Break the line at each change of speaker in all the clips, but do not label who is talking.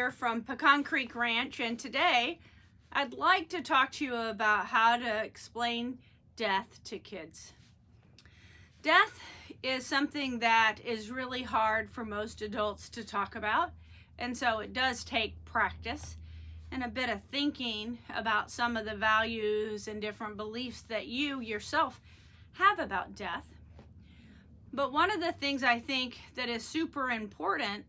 here from Pecan Creek Ranch, and today I'd like to talk to you about how to explain death to kids. Death is something that is really hard for most adults to talk about, and so it does take practice and a bit of thinking about some of the values and different beliefs that you yourself have about death. But one of the things I think that is super important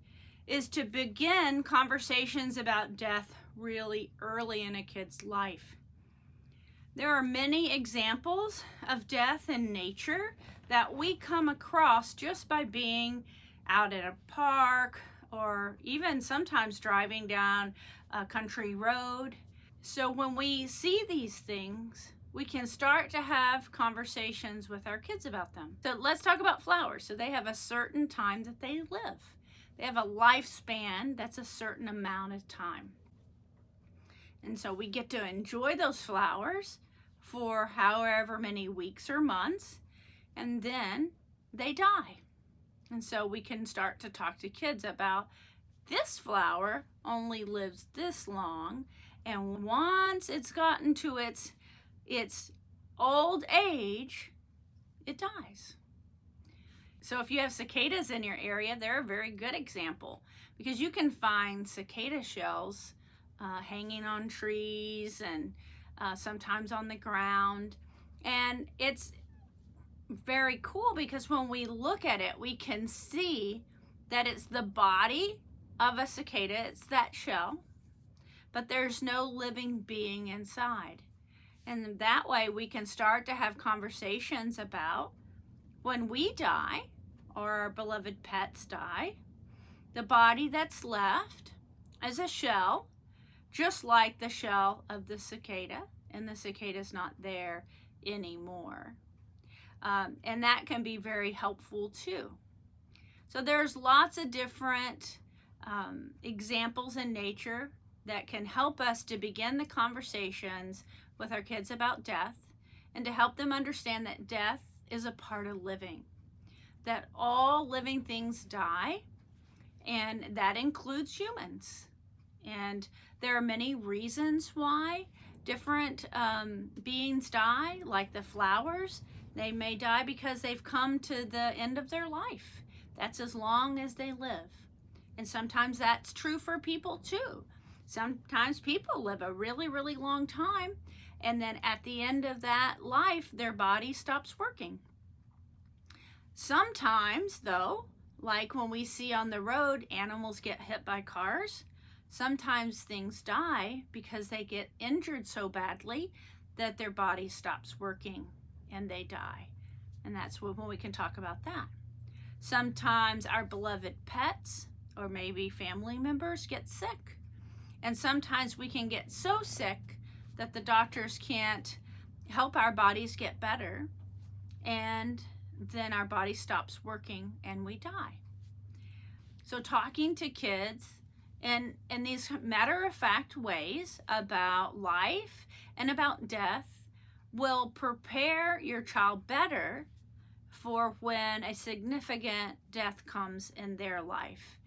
is to begin conversations about death really early in a kid's life. There are many examples of death in nature that we come across just by being out at a park or even sometimes driving down a country road. So when we see these things, we can start to have conversations with our kids about them. So let's talk about flowers. So they have a certain time that they live. They have a lifespan that's a certain amount of time. And so we get to enjoy those flowers for however many weeks or months, and then they die. And so we can start to talk to kids about this flower only lives this long, and once it's gotten to its old age, it dies. So if you have cicadas in your area, they're a very good example because you can find cicada shells hanging on trees and sometimes on the ground. And it's very cool because when we look at it, we can see that it's the body of a cicada, it's that shell, but there's no living being inside. And that way we can start to have conversations about when we die or our beloved pets die, the body that's left is a shell, just like the shell of the cicada, and the cicada's not there anymore. And that can be very helpful too. So there's lots of different examples in nature that can help us to begin the conversations with our kids about death and to help them understand that death is a part of living, that all living things die, and that includes humans. And there are many reasons why different beings die, like the flowers. They may die because they've come to the end of their life. That's as long as they live. And sometimes that's true for people too. Sometimes people live a really, really long time, and then at the end of that life, their body stops working. Sometimes, though, like when we see on the road, animals get hit by cars, sometimes things die because they get injured so badly that their body stops working and they die. And that's when we can talk about that. Sometimes our beloved pets or maybe family members get sick. And sometimes we can get so sick that the doctors can't help our bodies get better, and then our body stops working and we die. So talking to kids in these matter-of-fact ways about life and about death will prepare your child better for when a significant death comes in their life.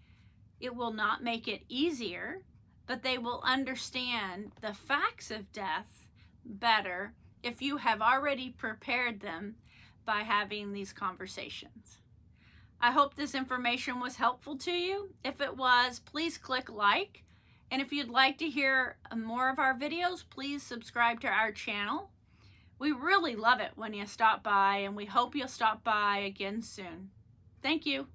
It will not make it easier, but they will understand the facts of death better if you have already prepared them by having these conversations. I hope this information was helpful to you. If it was, please click like. And if you'd like to hear more of our videos, please subscribe to our channel. We really love it when you stop by, and we hope you'll stop by again soon. Thank you.